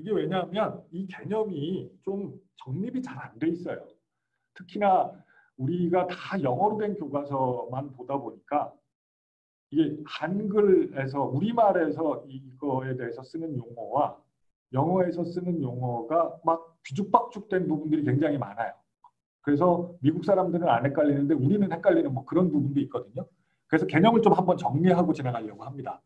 이게 왜냐하면 이 개념이 좀 정립이 잘 안 돼 있어요. 특히나 우리가 다 영어로 된 교과서만 보다 보니까 이게 한글에서 우리말에서 이거에 대해서 쓰는 용어와 영어에서 쓰는 용어가 막 뒤죽박죽된 부분들이 굉장히 많아요. 그래서 미국 사람들은 안 헷갈리는데 우리는 헷갈리는 뭐 그런 부분도 있거든요. 그래서 개념을 좀 한번 정리하고 지나가려고 합니다.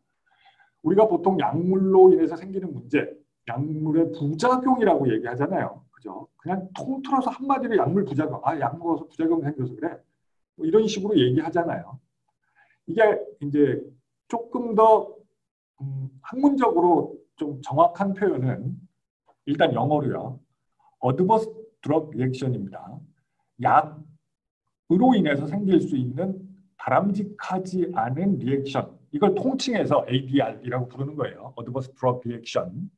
우리가 보통 약물로 인해서 생기는 문제, 약물의 부작용이라고 얘기하잖아요. 그죠? 그냥 통틀어서 한마디로 약물 부작용, 약 먹어서 부작용 생겨서 그래. 뭐 이런 식으로 얘기하잖아요. 이게 이제 조금 더 학문적으로 좀 정확한 표현은 일단 영어로요. Adverse Drug Reaction입니다. 약으로 인해서 생길 수 있는 바람직하지 않은 리액션. 이걸 통칭해서 ADR이라고 부르는 거예요. Adverse Drug Reaction.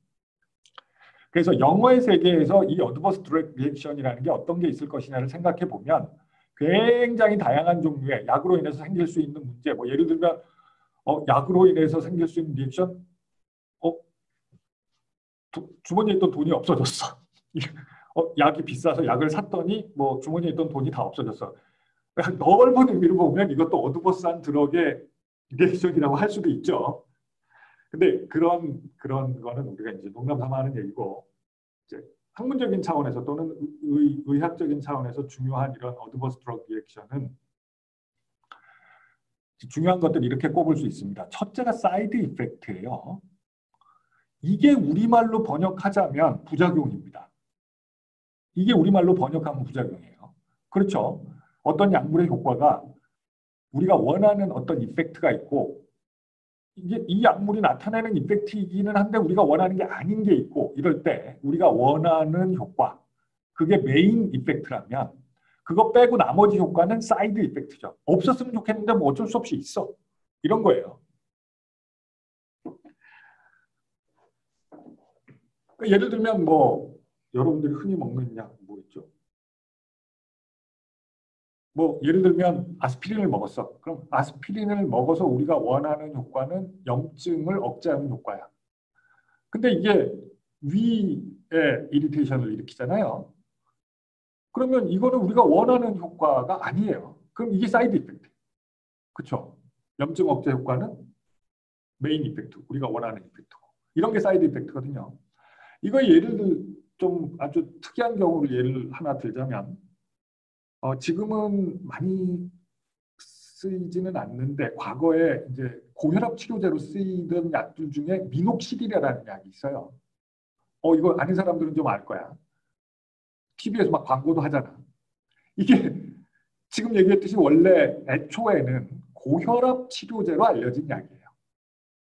그래서 영어의 세계에서 이 Adverse Drug Reaction이라는 게 어떤 게 있을 것이냐를 생각해 보면 굉장히 다양한 종류의 약으로 인해서 생길 수 있는 문제. 뭐 예를 들면 약으로 인해서 생길 수 있는 리액션. 주머니에 있던 돈이 없어졌어. 약이 비싸서 약을 샀더니 뭐 주머니에 있던 돈이 다 없어졌어. 넓은 의미로 보면 이것도 어드버스한 드럭의 리액션이라고 할 수도 있죠. 근데 그런 거는 우리가 이제 농담 삼아 하는 얘기고, 이제 학문적인 차원에서 또는 의학적인 차원에서 중요한 이런 어드버스 드럭 리액션은 중요한 것들 이렇게 꼽을 수 있습니다. 첫째가 사이드 이펙트예요. 이게 우리말로 번역하자면 부작용입니다. 이게 우리말로 번역하면 부작용이에요. 그렇죠. 어떤 약물의 효과가 우리가 원하는 어떤 이펙트가 있고, 이게 이 약물이 나타내는 이펙트이기는 한데 우리가 원하는 게 아닌 게 있고, 이럴 때 우리가 원하는 효과, 그게 메인 이펙트라면 그거 빼고 나머지 효과는 사이드 이펙트죠. 없었으면 좋겠는데 뭐 어쩔 수 없이 있어. 이런 거예요. 그러니까 예를 들면 뭐 여러분들이 흔히 먹는 약 뭐 있죠? 뭐 예를 들면 아스피린을 먹었어. 그럼 아스피린을 먹어서 우리가 원하는 효과는 염증을 억제하는 효과야. 근데 이게 위에 이리테이션을 일으키잖아요. 그러면 이거는 우리가 원하는 효과가 아니에요. 그럼 이게 사이드 이펙트. 그렇죠? 염증 억제 효과는 메인 이펙트, 우리가 원하는 이펙트고. 이런 게 사이드 이펙트거든요. 이거 예를 좀 아주 특이한 경우를 예를 하나 들자면 지금은 많이 쓰이지는 않는데 과거에 이제 고혈압 치료제로 쓰이던 약들 중에 미녹시딜이라는 약이 있어요. 이거 아는 사람들은 좀 알 거야. TV에서 막 광고도 하잖아. 이게 지금 얘기했듯이 원래 애초에는 고혈압 치료제로 알려진 약이에요.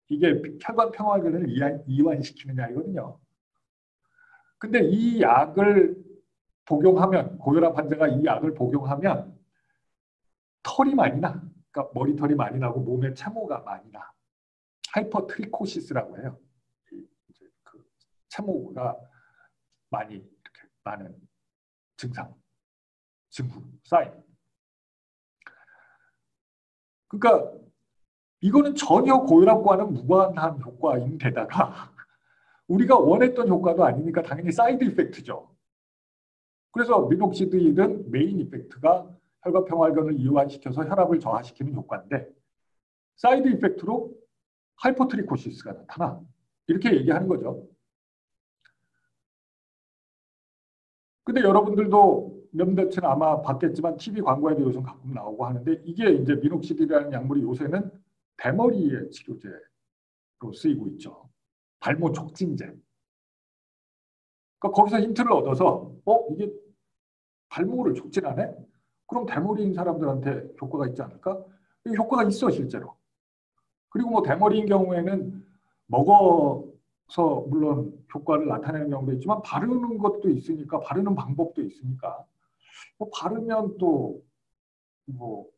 이게 혈관 평화균을 이완시키는 약이거든요. 근데 이 약을 복용하면, 고혈압 환자가 이 약을 복용하면 털이 많이 나. 그러니까 머리털이 많이 나고 몸에 채모가 많이 나. 하이퍼트리코시스라고 해요. 그 채모가 많이 이렇게 많은 증상, 증후, 사인. 그러니까 이거는 전혀 고혈압과는 무관한 효과인데다가 우리가 원했던 효과도 아니니까 당연히 사이드 이펙트죠. 그래서 미녹시딜은 메인 이펙트가 혈관 평활근을 이완시켜서 혈압을 저하시키는 효과인데 사이드 이펙트로 하이퍼트리코시스가 나타나. 이렇게 얘기하는 거죠. 근데 여러분들도 몇몇은 아마 봤겠지만 TV 광고에도 요즘 가끔 나오고 하는데 이게 이제 미녹시딜이라는 약물이 요새는 대머리의 치료제로 쓰이고 있죠. 발모 촉진제. 그러니까 거기서 힌트를 얻어서 이게 발모를 촉진하네? 그럼 대머리인 사람들한테 효과가 있지 않을까? 효과가 있어 실제로. 그리고 뭐 대머리인 경우에는 먹어서 물론 효과를 나타내는 경우도 있지만 바르는 것도 있으니까 바르는 방법도 있으니까 뭐 바르면 또 뭐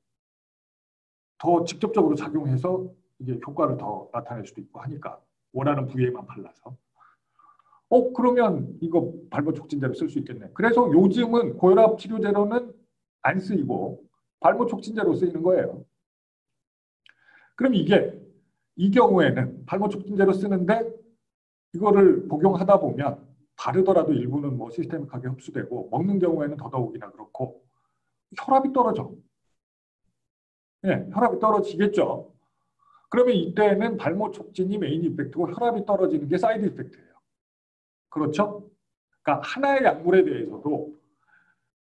더 직접적으로 작용해서 이게 효과를 더 나타낼 수도 있고 하니까 원하는 부위에만 발라서 그러면 이거 발모 촉진제로 쓸 수 있겠네. 그래서 요즘은 고혈압 치료제로는 안 쓰이고 발모 촉진제로 쓰이는 거예요. 그럼 이게 이 경우에는 발모 촉진제로 쓰는데 이거를 복용하다 보면 바르더라도 일부는 뭐 시스테믹하게 흡수되고 먹는 경우에는 더더욱이나 그렇고 혈압이 떨어져. 예, 혈압이 떨어지겠죠. 그러면 이때는 발모 촉진이 메인 이펙트고 혈압이 떨어지는 게 사이드 이펙트예요. 그렇죠? 그러니까 하나의 약물에 대해서도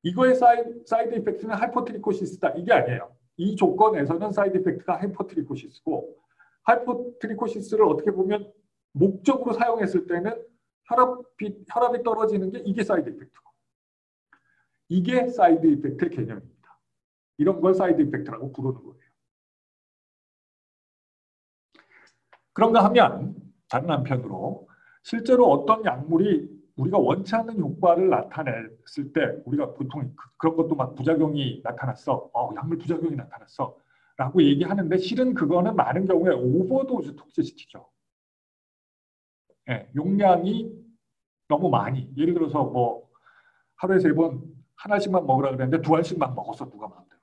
이거의 사이드 이펙트는 하이포트리코시스다. 이게 아니에요. 이 조건에서는 사이드 이펙트가 하이포트리코시스고 하이포트리코시스를 어떻게 보면 목적으로 사용했을 때는 혈압이 떨어지는 게 이게 사이드 이펙트고 이게 사이드 이펙트의 개념입니다. 이런 걸 사이드 이펙트라고 부르는 거예요. 그런가 하면 다른 한편으로 실제로 어떤 약물이 우리가 원치 않는 효과를 나타냈을 때 우리가 보통 그런 것도 막 부작용이 나타났어. 약물 부작용이 나타났어. 라고 얘기하는데 실은 그거는 많은 경우에 오버도즈 톡시시티죠. 예, 용량이 너무 많이. 예를 들어서 뭐 하루에 3번 하나씩만 먹으라 그랬는데 2알씩만 먹었어. 누가 마음대로.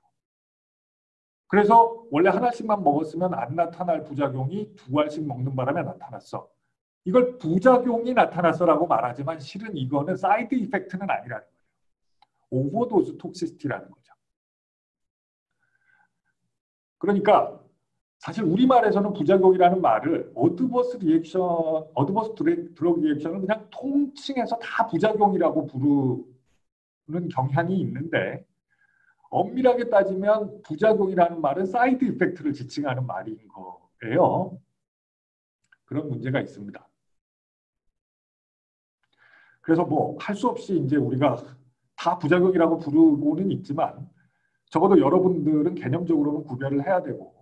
그래서 원래 하나씩만 먹었으면 안 나타날 부작용이 2알씩 먹는 바람에 나타났어. 이걸 부작용이 나타났어라고 말하지만 실은 이거는 사이드 이펙트는 아니라는 거예요. 오버도즈 톡시시티라는 거죠. 그러니까 사실 우리말에서는 부작용이라는 말을 어드버스 드러그 리액션을 그냥 통칭해서 다 부작용이라고 부르는 경향이 있는데 엄밀하게 따지면 부작용이라는 말은 사이드 이펙트를 지칭하는 말인 거예요. 그런 문제가 있습니다. 그래서 뭐 할 수 없이 이제 우리가 다 부작용이라고 부르고는 있지만 적어도 여러분들은 개념적으로는 구별을 해야 되고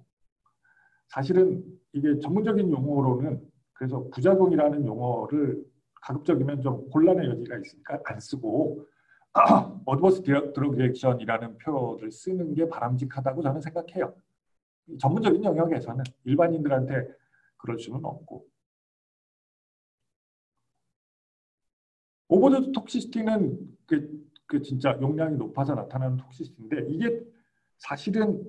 사실은 이게 전문적인 용어로는 그래서 부작용이라는 용어를 가급적이면 좀 곤란의 여지가 있으니까 안 쓰고 어드버스 드러그 리액션이라는 표현을 쓰는 게 바람직하다고 저는 생각해요. 전문적인 영역에서는 일반인들한테 그럴 수는 없고 오버도즈 톡시시티는 그 진짜 용량이 높아서 나타나는 톡시시티인데 이게 사실은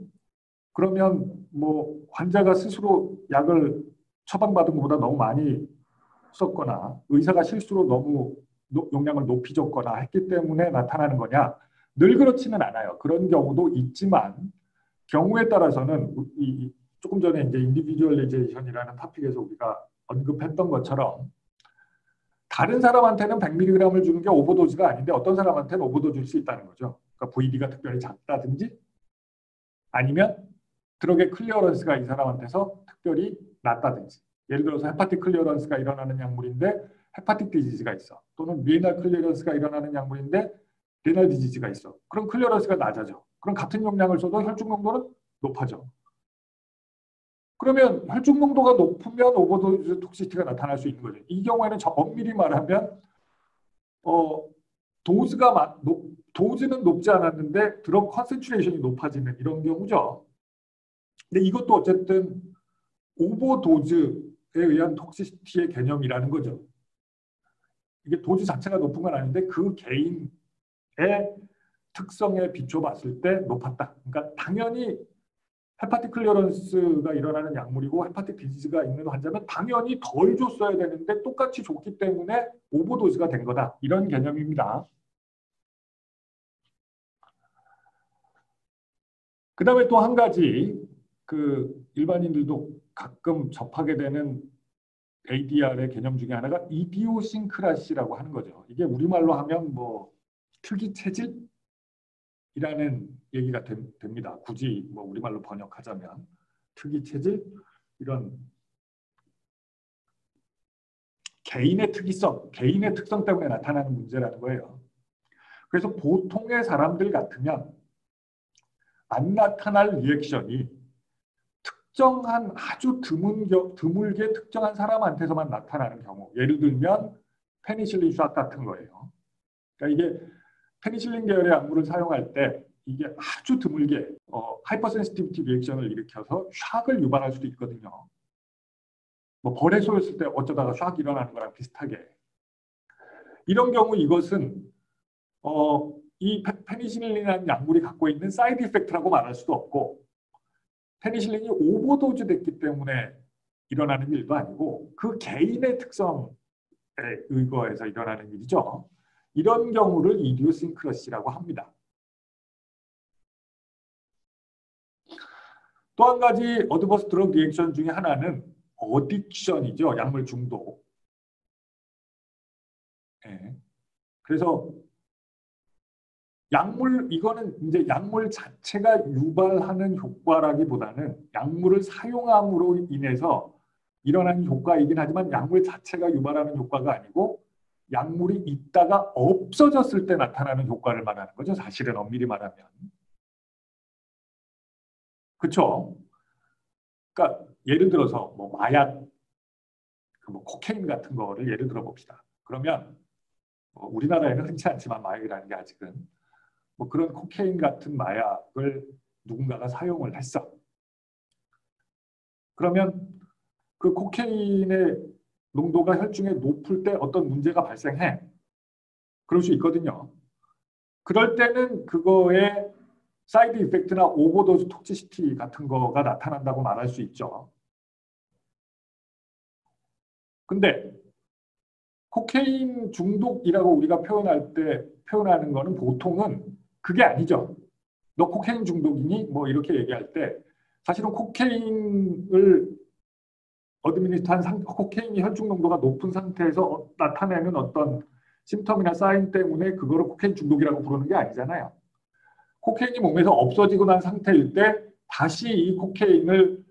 그러면 뭐 환자가 스스로 약을 처방받은 것보다 너무 많이 썼거나 의사가 실수로 너무 용량을 높이 줬거나 했기 때문에 나타나는 거냐? 늘 그렇지는 않아요. 그런 경우도 있지만 경우에 따라서는 조금 전에 이제 인디비주얼리제이션이라는 토픽에서 우리가 언급했던 것처럼 다른 사람한테는 100mg을 주는 게 오버도즈가 아닌데 어떤 사람한테는 오버도즈일 수 있다는 거죠. 그러니까 VD가 특별히 작다든지 아니면 드럭의 클리어런스가 이 사람한테서 특별히 낮다든지 예를 들어서 헤파틱 클리어런스가 일어나는 약물인데 헤파틱 디지즈가 있어. 또는 리날 클리어런스가 일어나는 약물인데 리날 디지즈가 있어. 그럼 클리어런스가 낮아져. 그럼 같은 용량을 써도 혈중 농도는 높아져. 그러면 혈중 농도가 높으면 오버도즈 톡시티가 나타날 수 있는 거죠. 이 경우에는 엄밀히 말하면 도즈는 높지 않았는데 드럭 컨센트레이션이 높아지는 이런 경우죠. 근데 이것도 어쨌든 오버도즈에 의한 톡시시티의 개념이라는 거죠. 이게 도즈 자체가 높은 건 아닌데 그 개인의 특성에 비춰봤을 때 높았다. 그러니까 당연히 헤파틱 클리어런스가 일어나는 약물이고 헤파틱 디지즈가 있는 환자는 당연히 덜 줬어야 되는데 똑같이 줬기 때문에 오버도즈가 된 거다. 이런 개념입니다. 그 다음에 또 한 가지 그 일반인들도 가끔 접하게 되는 ADR의 개념 중에 하나가 이디오싱크라시라고 하는 거죠. 이게 우리말로 하면 뭐 특이 체질이라는 얘기가 됩니다. 굳이 뭐 우리말로 번역하자면 특이 체질 이런 개인의 특이성, 개인의 특성 때문에 나타나는 문제라는 거예요. 그래서 보통의 사람들 같으면 안 나타날 리액션이 특정한 아주 드물게 특정한 사람한테서만 나타나는 경우 예를 들면 페니실린 샷 같은 거예요. 그러니까 이게 페니실린 계열의 약물을 사용할 때 이게 아주 드물게 하이퍼센시티비티 리액션을 일으켜서 샥을 유발할 수도 있거든요. 뭐 벌에 쏘였을 때 어쩌다가 샥 일어나는 거랑 비슷하게 이런 경우 이것은 이 페니실린이라는 약물이 갖고 있는 사이드 이펙트라고 말할 수도 없고 페니실린이 오버도즈 됐기 때문에 일어나는 일도 아니고 그 개인의 특성에 의거해서 일어나는 일이죠. 이런 경우를 이디오싱크러시라고 합니다. 또 한 가지 어드버스 드러그 리액션 중에 하나는 어딕션이죠. 약물 중독. 예. 그래서 이거는 이제 약물 자체가 유발하는 효과라기보다는 약물을 사용함으로 인해서 일어나는 효과이긴 하지만 약물 자체가 유발하는 효과가 아니고 약물이 있다가 없어졌을 때 나타나는 효과를 말하는 거죠. 사실은 엄밀히 말하면. 그렇죠? 그러니까 예를 들어서 뭐 마약, 뭐 코케인 같은 거를 예를 들어 봅시다. 그러면 뭐 우리나라에는 흔치 않지만 마약이라는 게 아직은 뭐 그런 코케인 같은 마약을 누군가가 사용을 했어. 그러면 그 코케인의 농도가 혈중에 높을 때 어떤 문제가 발생해. 그럴 수 있거든요. 그럴 때는 그거에 사이드 이펙트나 오버도즈 톡시시티 같은 거가 나타난다고 말할 수 있죠. 근데 코케인 중독이라고 우리가 표현하는 거는 보통은 그게 아니죠. 너 코케인 중독이니? 뭐 이렇게 얘기할 때 사실은 코케인을 어드미니스트한 코케인이 혈중 농도가 높은 상태에서 나타내는 어떤 심텀이나 사인 때문에 그거를 코케인 중독이라고 부르는 게 아니잖아요. 코케인이 몸에서 없어지고 난 상태일 때 다시 이 코케인을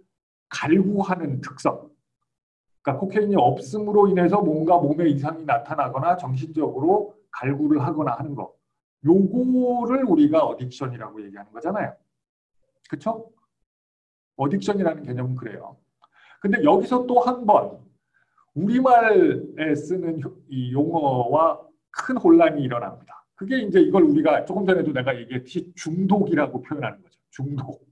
갈구하는 특성. 그러니까 코케인이 없음으로 인해서 뭔가 몸에 이상이 나타나거나 정신적으로 갈구를 하거나 하는 거. 요거를 우리가 어딕션이라고 얘기하는 거잖아요. 그렇죠? 어딕션이라는 개념은 그래요. 근데 여기서 또 한 번 우리말에 쓰는 이 용어와 큰 혼란이 일어납니다. 그게 이제 이걸 우리가 조금 전에도 내가 얘기했듯이 중독이라고 표현하는 거죠. 중독.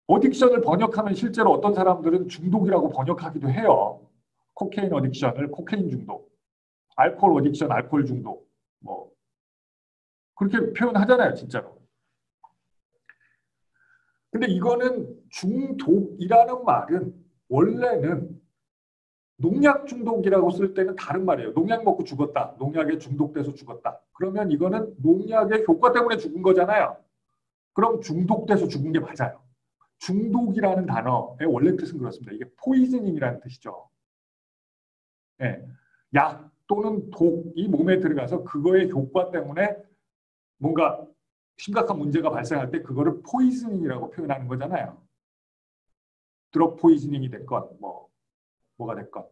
어딕션을 번역하면 실제로 어떤 사람들은 중독이라고 번역하기도 해요. 코케인 어딕션을 코케인 중독, 알코올 어딕션, 알코올 중독, 뭐 그렇게 표현하잖아요, 진짜로. 근데 이거는 중독이라는 말은 원래는 농약 중독이라고 쓸 때는 다른 말이에요. 농약 먹고 죽었다. 농약에 중독돼서 죽었다. 그러면 이거는 농약의 효과 때문에 죽은 거잖아요. 그럼 중독돼서 죽은 게 맞아요. 중독이라는 단어의 원래 뜻은 그렇습니다. 이게 포이즈닝이라는 뜻이죠. 예. 약 또는 독이 몸에 들어가서 그거의 효과 때문에 뭔가 심각한 문제가 발생할 때 그거를 포이즈닝이라고 표현하는 거잖아요. 드럭 포이즈닝이 됐건 뭐가 됐건.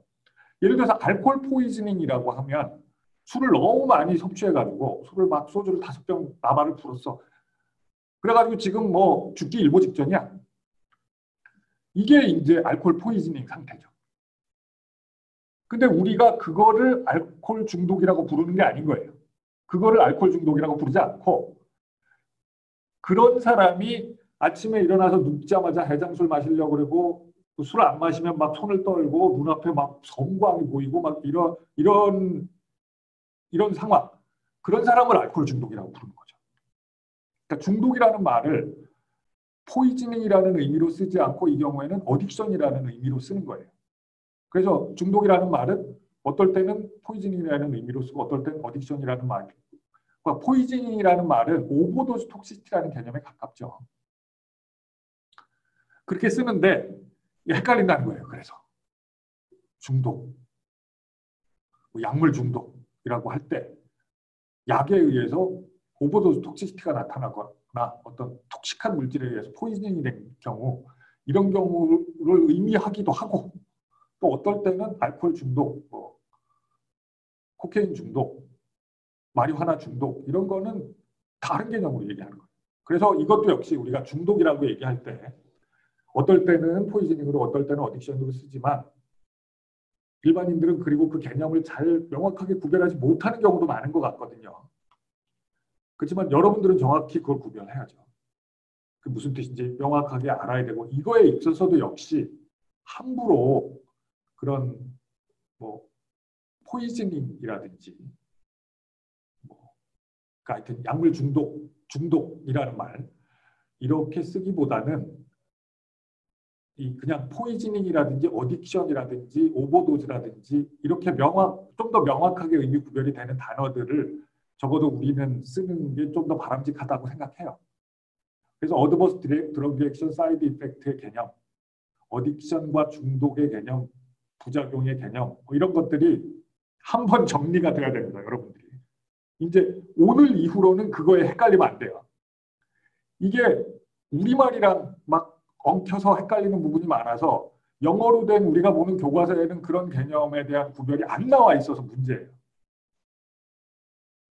예를 들어서 알코올 포이즈닝이라고 하면 술을 너무 많이 섭취해가지고 술을 막 소주를 5병 나발을 불었어. 그래가지고 지금 뭐 죽기 일보 직전이야. 이게 이제 알코올 포이즈닝 상태죠. 근데 우리가 그거를 알코올 중독이라고 부르는 게 아닌 거예요. 그거를 알코올 중독이라고 부르지 않고 그런 사람이 아침에 일어나서 눕자마자 해장술 마시려고 그러고 술 안 마시면 막 손을 떨고 눈앞에 막 섬광이 보이고 막 이런 상황. 그런 사람을 알코올 중독이라고 부르는 거죠. 그러니까 중독이라는 말을 포이즈닝이라는 의미로 쓰지 않고 이 경우에는 어딕션이라는 의미로 쓰는 거예요. 그래서 중독이라는 말은 어떨 때는 포이즈닝이라는 의미로 쓰고 어떨 때는 어딕션이라는 말. 그러니까 포이즈닝이라는 말은 오버도즈 톡시티라는 개념에 가깝죠. 그렇게 쓰는데 헷갈린다는 거예요. 그래서 중독, 뭐 약물 중독이라고 할 때 약에 의해서 오버도즈 톡시티가 나타나거나 어떤 톡식한 물질에 의해서 포이즈닝이 된 경우 이런 경우를 의미하기도 하고 또 어떨 때는 알코올 중독, 뭐 코케인 중독, 마리화나 중독 이런 거는 다른 개념으로 얘기하는 거예요. 그래서 이것도 역시 우리가 중독이라고 얘기할 때 어떨 때는 포이즈닝으로 어떨 때는 어딕션으로 쓰지만 일반인들은 그리고 그 개념을 잘 명확하게 구별하지 못하는 경우도 많은 것 같거든요. 그렇지만 여러분들은 정확히 그걸 구별해야죠. 그 무슨 뜻인지 명확하게 알아야 되고 이거에 있어서도 역시 함부로 그런 뭐 포이즈닝이라든지 뭐 그러니까 하여튼 약물 중독이라는 말 이렇게 쓰기보다는 이 그냥 포이즈닝이라든지 어딕션이라든지 오버도즈라든지 이렇게 좀 더 명확하게 의미 구별이 되는 단어들을 적어도 우리는 쓰는 게 좀 더 바람직하다고 생각해요. 그래서 어드버스 드러그 리액션 사이드 이펙트의 개념, 어딕션과 중독의 개념, 부작용의 개념 뭐 이런 것들이 한번 정리가 돼야 됩니다, 여러분들이. 이제 오늘 이후로는 그거에 헷갈리면 안 돼요. 이게 우리말이랑 막 엉켜서 헷갈리는 부분이 많아서 영어로 된 우리가 보는 교과서에는 그런 개념에 대한 구별이 안 나와 있어서 문제예요.